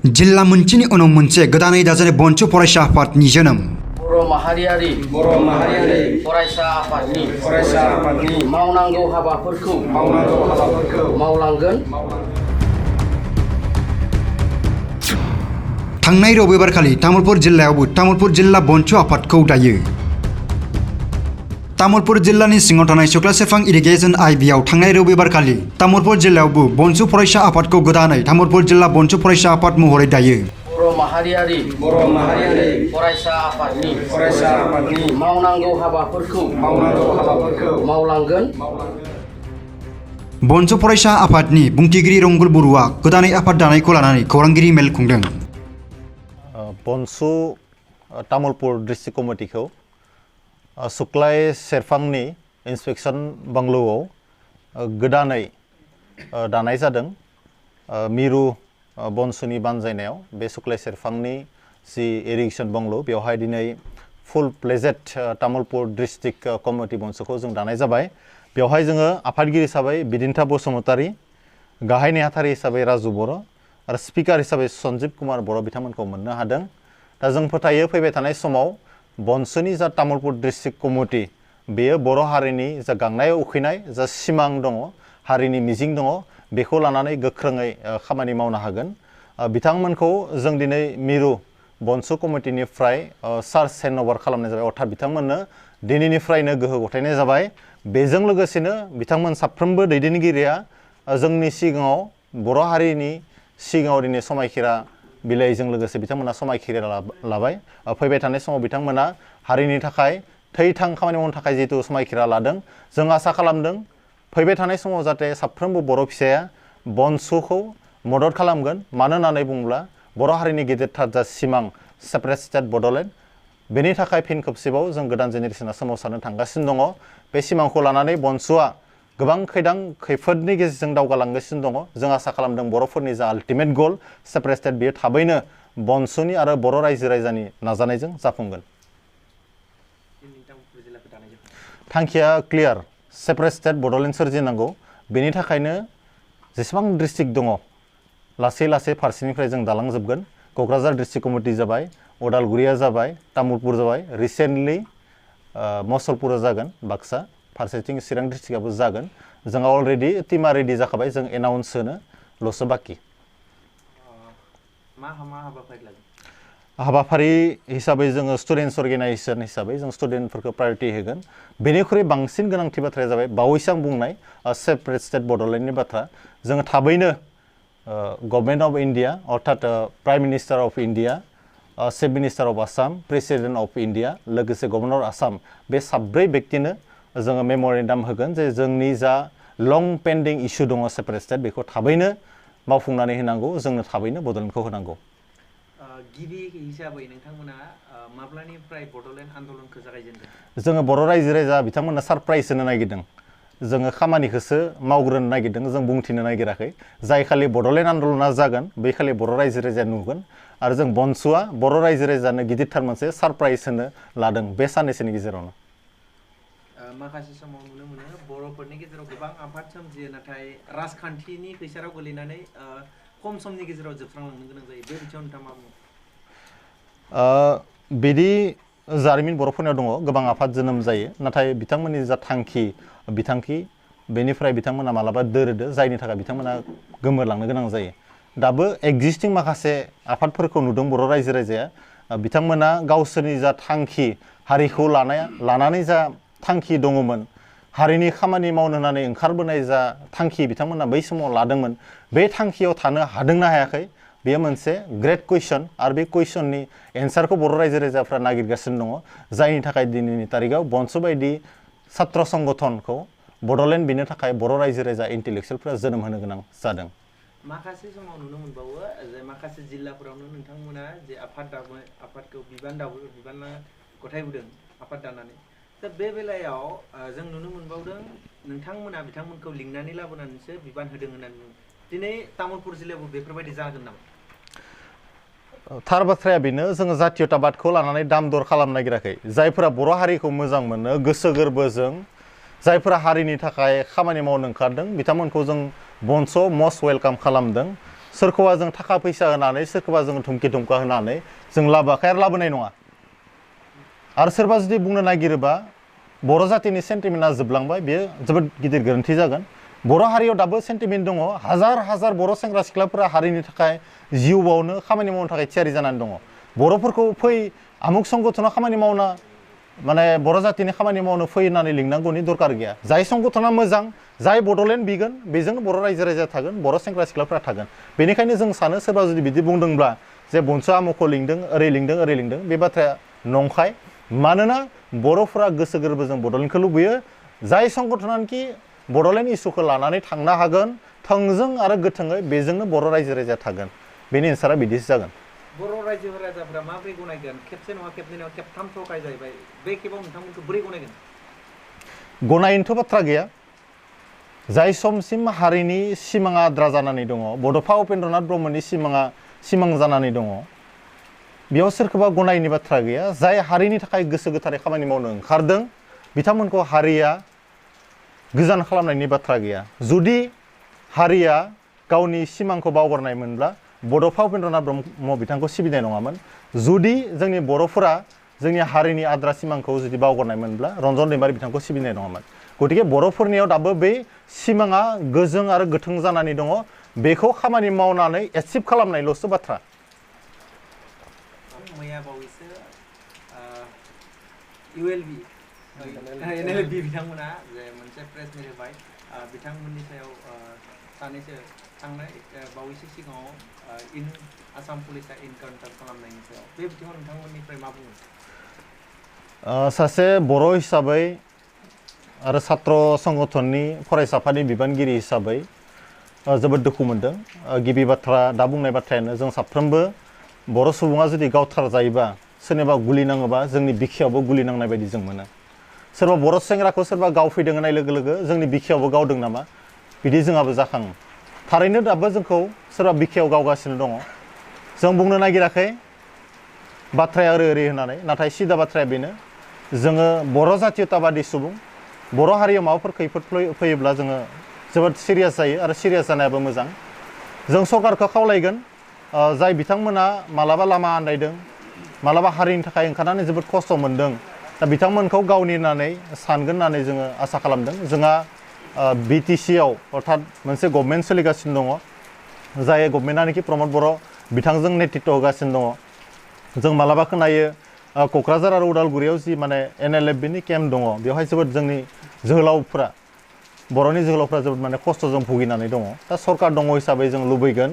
जिल्ला मोनसेनि उनाव मोनसे गोदानै दाजानाय बनसु फरायसा आफादनि जोनोम। बर' माहारियारि फरायसा आफादनि मावनांगौ हाबाफोरखौ मावलांगोन। थांनाय रबिबारखालि तामुलपुर जिल्लायावबो तामुलपुर जिल्ला बनसु आफादखौ दायो। तामुलपुर जिल्लानि सिङाव थानाय सुक्ला सेरफां इरिगेशन आइबिआव थांनाय रबिबारखालि तामुलपुर जिल्लायावबो बनसु फरायसा आफादखौ गोदानै तामुलपुर जिल्ला बनसु फरायसा आफाद महरै दायो। बर' माहारियारि फरायसा आफादनि मावनांगौ हाबाफोरखौ मावलांगोन। बनसु फरायसा आफादनि बुंथिगिरि रंगुल बरुआ गोदानै आफाद दानायखौ लानानै खौरांगिरि मेल खुंदों। बनसु तामुलपुर डिस्ट्रिक्ट कमिटिखौ सुक्लाय सेरफांनि इन्सपेक्शन बांग्लौआव गोदानै दानाय जादों। मिरु बनसुनि बानजायनायाव बे सुक्लाय सेरफांनि जि इरिगेशन बांग्लौ बेवहाय दिनै फुल प्लेजेड तामुलपुर डिस्ट्रिक्ट कमिटि बनसुखौ जों दानाय जाबाय। बेवहाय जोङो आफादगिरि हिसाबै बिदिन्था बसुमतारी, गाहाय नेहाथारि हिसाबै राजु बर' आरो स्पिकार हिसाबै सन्जीब कुमार बर' बिथांमोनखौ मोननो हादों। दा जों फोथायो फैबाय थानाय समाव बनसुनि जा तामुलपुर डिस्ट्रिक्ट कमिटि बेयो बर' हारिनि जा गांनाय उखैनाय जा सिमां दङ, हारिनि मिजिं दङ, बेखौ लानानै गोख्रोङै खामानि मावनो हागोन। बिथांमोनखौ जों दिनै मिरु बनसु कमिटिनिफ्राय चार्ज हेन्डअभार खालामनाय जाबाय, अर्थात बिथांमोननो दिनैनिफ्रायनो गोहो गथायनाय जाबाय। बेजों लोगोसेनो बिथांमोन साफ्रोमबो दैदेनगिरिया जोंनि सिगाङाव बर' हारिनि सिगाङाव दिनै समायखिरा बिलाइजों लोगोसे बिथांमोना समायखिरा लाबाय। फैबाय थानाय समाव बिथांमोना हारिनि थाखाय थै-थां खामानि मावनो थाखाय जिहेतु समायखिरा लादों, जों आसा खालामदों फैबाय थानाय समाव जाहाथे साफ्रोमबो बर' फिसाया बनसुखौ मदद खालामगोन। मानो होननानै बुङोब्ला बर' हारिनि गेदेरथार जा सिमां सेपारेट स्टेट बड'लेण्ड, बेनि थाखाय फिन खेबसेबाव जों गोदान जेनेरेसना सोमावसारनो थांगासिनो दङ। बे सिमांखौ लानानै बनसुआ गोबां खैफोदनि गेजेरजों दावगालांगासिनो दङ। जों आसा खालामदों बर'फोरनि जा आल्टिमेट गल सेपारेट स्टेट बेयो थाबैनो बनसुनि आरो बर' रायजो राजानि नाजानायजों जाफुंगोन। थांखिया क्लियार, सेपारेट स्टेट बड'लेण्ड सोरजिनांगौ। बेनि थाखायनो जेसेबां डिस्ट्रिक्ट दङ लासै लासै फारसेनिफ्राय जों दालांजोबगोन। क'क्राझार डिस्ट्रिक्ट कमिटि जाबाय, अदालगुरिया जाबाय, तामुलपुर जाबाय, रिसेन्टलि मसलपुरा जागोन, बाक्सा, फारसेथिं चिरां डिस्ट्रिक्टआबो जागोन। जोंहा अलरेडि टिमा रेडि जाखाबाय, जों एनाउन्स होनोल'सो बाखि। हाबाफारि हिसाबै जोङो स्टुडेन्टस अर्गेनाइजेसन हिसाबै जों स्टुडेन्टफोरखौ प्रायरिटि होगोन। बेनिख्रुइ बांसिन गोनांथि बाथ्राया जाबाय बावैसो आं बुंनाय सेपारेट स्टेट बड'लेण्डनि बाथ्रा। जोङो थाबैनो गभर्नमेन्ट अफ इन्डिया अर्थात prime minister of India, chief minister of Assam, president of India, लोगोसे गभर्नर आसाम, बे साब्रै व्यक्तिनो जोङो मेम'रेन्डाम होगोन जे जोंनि जा लं पेन्डिं इस्यु दङ सेपारेट स्टेट बेखौ थाबैनो मावफुंनानै होनांगौ, जोंनो थाबैनो बड'लेण्डखौ होनांगौ। गिबि हिसाबै नोंथांमोना माब्लानिफ्राय बड'लेण्ड आन्दलनखौ जागायजेनदों? जोङो बर' रायजो राजा बिथांमोना सारप्राइज होनो नागिरदों। जोङो खामानिखौसो मावग्रोनो नागिरदों, जों बुंथिनो नागिराखै। जाय खालि बड'लेण्ड आन्दलना जागोन बै खालि बर' रायजो राजाया नुगोन। आरो जों बनसुआ बर' रायजो राजानो गिदिरथार मोनसे सारप्राइज होनो लादों बे साननैसोनि गेजेरावनो। माखासे समाव नुनो मोनो बर'फोरनि गेजेराव गोबां आफाद सोमजियो, नाथाय राजखान्थिनि खैसाराव गोलैनानै खम समनि गेजेराव जोबस्रांलांनो गोनां जायो। बे बिथिङाव नोंथाङा मा बुङो? बिदि जारिमिन बर'फोरनियाव दङ, गोबां आफाद जोनोम जायो, नाथाय बिथांमोननि जा बिथांखि बेनिफ्राय बिथांमोना मालाबा दोरोदो, जायनि थाखाय बिथांमोना गोमोरलांनो गोनां जायो। दाबो एक्जिस्टिं माखासे आफादफोरखौ नुदों बर' रायजो राजाया। बिथांमोना गावसोरनि जा थांखि, हारिखौ लानानै जा थांखि दङमोन, हारिनि खामानि मावनो होननानै ओंखारबोनाय जा थांखि बिथांमोना बै समाव लादोंमोन, बे थांखियाव थानो हादोंना हायाखै बेयो मोनसे ग्रेट कुइसन। आरो बे कुइसननि एन्सारखौ बर' रायजो राजाफ्रा नागिरगासिनो दङ। जायनि थाखाय दिनैनि तारिखाव बनसु बायदि सात्र संगठनखौ बड'लेण्ड बिनो थाखाय बर' रायजो राजा इन्टेलेक्सुयेलफ्रा जोनोम होनो गोनां जादों। माखासे समाव नुनो मोनबावो जे माखासे जिल्लाफोरावनो नोंथांमोना जे आफादखौ बिबान गथायबोदों आफाद दानानै। दा बे बेलायाव जों नुनो मोनबावदों नोंथांमोना बिथांमोनखौ लिंनानै लाबोनानैसो बिबान होदों होननानै बुङो। दिनै तामुलपुर जिल्लायावबो बेफोरबायदि जागोन नामा? थार बाथ्राया बेनो, जोङो जातीयताबादखौ लानानै दाम दर खालामनो नागिराखै। जायफोरा बर' हारिखौ मोजां मोनो गोसो गोरबोजों, जायफोरा हारिनि थाखाय खामानि मावनो ओंखारदों, बिथांमोनखौ जों बनसुआव मस्ट वेलकाम खालामदों। सोरखौबा जों थाखा फैसा होनानै सोरखौबा जों धुमखि धुमखा होनानै जों लाबोआखै आरो लाबोनाय नङा आरो सोरबा जुदि बुंनो नागिरोबा बर' जातिनि सेन्टिमेन्टआ जोबलांबाय बेयो जोबोद गिदिर गोरोन्थि जागोन बर' हारियाव दाबो सेन्टिमेन्ट दङ हाजार हाजार बर' सेंग्रा सिख्लाफोरा हारिनि थाखाय जिउ बावनो खामानि मावनो थाखाय थियारि जानानै दङ बर'फोरखौ फै आमुक संगठनाव खामानि मावना माने बर' जातिनि खामानि मावनो फै होननानै लिंनांगौनि दरकार गैया जाय संगठना मोजां जाय बड'लेण्ड बिगोन बेजोंनो बर' रायजो राजा थागोन बर' सेंग्रा सिख्लाफोरा थागोन बेनिखायनो जों सानो सोरबा जुदि बिदि बुंदोंब्ला जे बनसु आमुखौ लिंदों ओरै लिंदों बे बाथ्राया नंखाय मानोना बर'फोरा गोसो गोरबोजों बड'लेण्डखौ लुबैयो जाय संगठनानोखि बड'लेण्ड इस्युखौ लानानै थांनो हागोन थोंजों आरो गोथोङै बेजोंनो बर' रायजो राजा थागोन बेनि एन्सारा बिदिसो जागोन बर' रायजो राजाफोरा माबोरै गनायगोन खेबसे नङा खेबनै नङा खेबथाम थगाय जाहैबाय बे खेबाव नोंथांमोनखौ बोरै गनायगोन गनायनोथ' बाथ्रा गैया जाय समसिम हारिनि सिमाङा आद्रा जानानै दङ बड'फा उपेन्द्रनाथ ब्रह्मनि सिमां जानानै दङ बेयाव सोरखौबा गनायनि बाथ्रा गैया जाय हारिनि थाखाय गोसो गोथारै खामानि मावनो ओंखारदों बिथांमोनखौ हारिया गोजान खालामनायनि बाथ्रा गैया जुदि हारिया गावनि सिमांखौ बावगारनायमोनब्ला बड'फा उपेन्द्रनाथ ब्रह्म बिथांखौ सिबिनाय नङामोन जुदि जोंनि बर'फोरा जोंनि हारिनि आद्रा सिमांखौ जुदि बावगारनायमोनब्ला रन्जन दैमारि बिथांखौ सिबिनाय नङामोन गतिके बर'फोरनियाव दाबो बे सिमाङा गोजों आरो गोथों जानानै दङ बेखौ खामानि मावनानै एचिभ खालामनायल'सो बाथ्रा मैया बावैसो ULB NLB बिथांमोना जे मोनसे प्रेस मिट होबाय बिथांमोननि सायाव सानैसो थांनाय बावैसो सिगाङाव आसाम पुलिसा इनकाउन्टार खालामनायनि सायाव बे बिथिङाव नोंथांमोननिफ्राय मा बुङो सासे बर' हिसाबै आरो छात्र संगठननि फरायसा आफादनि बिबानगिरि हिसाबै जोबोद दुखु मोनदों गिबि बाथ्रा दा बुंनाय बाथ्रायानो जों साफ्रोमबो बर' सुबुङा जुदि गावथार जायोबा सोरनिबा गुलि नाङोबा जोंनि बिखायावबो गुलि नांनाय बायदि जों मोनो सोरबा बर' सेंग्राखौ सोरबा गावफैदों होननाय लोगो लोगो जोंनि बिखायावबो गावदों नामा बिदि जोंहाबो जाखाङो थारैनो दाबो जोंखौ सोरबा बिखायाव गावगासिनो दङ जों बुंनो नागिराखै बाथ्राया ओरै होननानै नाथाय सिदा बाथ्राया बेनो जोङो बर' जातीयताबादि सुबुं बर' हारियाव माबाफोर खैफोद फैयोब्ला जोङो जोबोद सिरियास जायो आरो सिरियास जानायाबो मोजां जों सरकारखौ खावलायगोन जाय बिथांमोना मालाबा लामा आन्दायदों मालाबा हारिनि थाखाय ओंखारनानै जोबोद खस्थ' मोनदों दा बिथांमोनखौ गावनि होननानै सानगोन होननानै जोङो आसा खालामदों जोंहा BTC आव अर्थात मोनसे गभर्नमेन्ट सोलिगासिनो दङ जाय गभर्नमेन्टआनोखि प्रमद बर' बिथांजों नेतृत्व होगासिनो दङ जों मालाबा खोनायो क'क्राझार आरो उदालगुरियाव जि माने NLFB नि केम्प दङ बेवहाय जोबोद जोंनि जोहोलावफ्रा बर'नि जोहोलावफ्रा जोबोद माने खस्थ'जों भुगिनानै दङ दा सरकार दङ हिसाबै जों लुबैगोन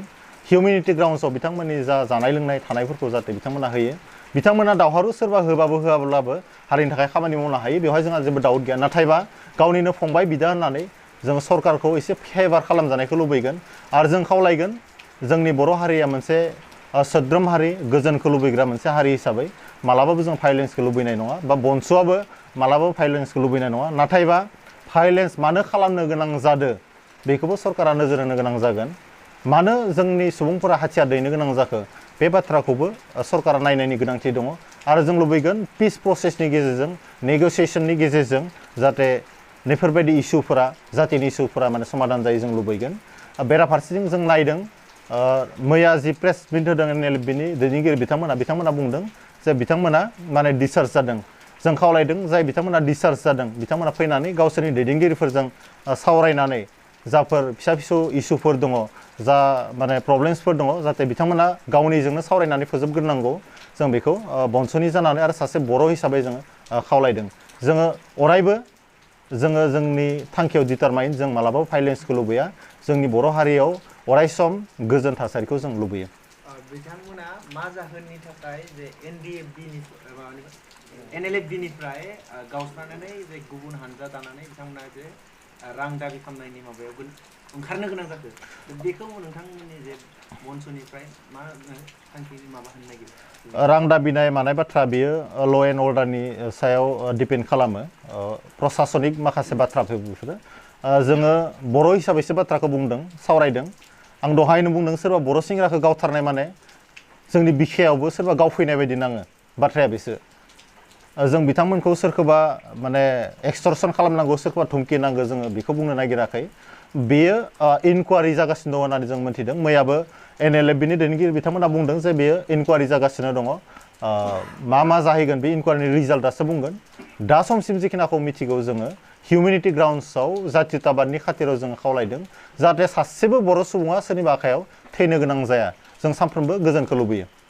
हिउमेनिटी ग्राउन्ड्सआव बिथांमोननि जा जानाय लोंनाय थानायफोरखौ जाहाथे बिथांमोना होयो बिथांमोना दावहारु सोरबा होबाबो होआब्लाबो हारिनि थाखाय खामानि मावनो हायो बेवहाय जोंहा जेबो डाउट गैया नाथायबा गावनिनो फंबाय बिदा होननानै जों सरकारखौ एसे फेभार खालामजानायखौ लुबैगोन आरो जों खावलायगोन जोंनि बर' हारिया मोनसे सोद्रोम हारि गोजोनखौ लुबैग्रा मोनसे हारि हिसाबै मालाबाबो जों भायलेन्सखौ लुबैनाय नङा बा बनसुआबो मालाबाबो भायलेन्सखौ लुबैनाय नङा नाथायबा भायलेन्स मानो खालामनो गोनां जादों बेखौबो सरकारा नोजोर होनो गोनां जागोन मानो जोंनि सुबुंफोरा हाथियार दैनो गोनां जाखो बे बाथ्राखौबो सरकारा नायनायनि गोनांथि दङ आरो जों लुबैगोन पिस प्रसेसनि गेजेरजों नेगोसिएसननि गेजेरजों जाहाथे बेफोरबायदि इस्युफोरा जातिनि इस्युफोरा माने समाधान जायो जों लुबैगोन बेराफारसेथिं जों नायदों मैया जि प्रेस मिट होदों NLFB नि दैदेनगिरि बिथांमोना बुंदों जे बिथांमोना माने डिसचार्ज जादों जों खावलायदों जाय बिथांमोना डिसचार्ज जादों बिथांमोना फैनानै गावसोरनि दैदेनगिरिफोरजों सावरायनानै जाफोर फिसा फिसौ इस्युफोर दङ जा माने प्रब्लेम्सफोर दङ जाहाथे बिथांमोना गावनिजोंनो सावरायनानै फोजोबग्रोनांगौ जों बेखौ बनसुनि जानानै आरो सासे बर' हिसाबै जोङो खावलायदों जोङो अरायबो जोङो जोंनि थांखियाव डिटारमाइन जों मालाबाबो भायलेन्सखौ लुबैया जोंनि बर' हारियाव अरायसम गोजोन थासारिखौ जों लुबैयो बिथांमोना मा जाहोननि थाखाय जे NLFB निफ्राय गावस्रानानै जे गुबुन हानजा दानानै बिथांमोना जे रां दाबि खालामनायनि माबायाव ओंखारनो गोनां जाखो बेखौ नोंथांमोननि जे बनसुनिफ्राय मा थांखिनि माबा होनो नागिरो रां दाबिनाय मानाय बाथ्रा बेयो ल' एन्ड अर्डारनि सायाव डिपेन्ड खालामो प्रशासनिक माखासे बाथ्राफोर बेफोरो जोङो बर' हिसाबैसो बाथ्राखौ बुंदों सावरायदों आं दहायनो बुंदों सोरबा बर' सेंग्राखौ गावथारनाय माने जोंनि बिखायावबो सोरबा गावफैनाय बायदि नाङो बाथ्राया बेसो जों बिथांमोनखौ सोरखौबा माने एक्सटर्सन खालामनांगौ सोरखौबा धुमखि नांगौ जोङो बेखौ बुंनो नागिराखै बेयो इनकुवारि जागासिनो दङ होननानै जों मिथिदों मैयाबो NLFनि दैदेनगिरि बिथांमोना बुंदों जे बेयो इनकुवारि जागासिनो दङ मा जाहैगोन बे इनकुवारिनि रिजाल्टआसो बुंगोन दा समसिम जिखिनाखौ मिथिगौ जोङो हिउमेनिटी ग्राउन्ड्सआव जातीयताबादनि खाथिराव जों खावलायदों जाहाथे सासेबो बर' सुबुङा सोरनिबा आखायाव थैनो गोनां जाया जों सानफ्रोमबो गोजोनखौ लुबैयो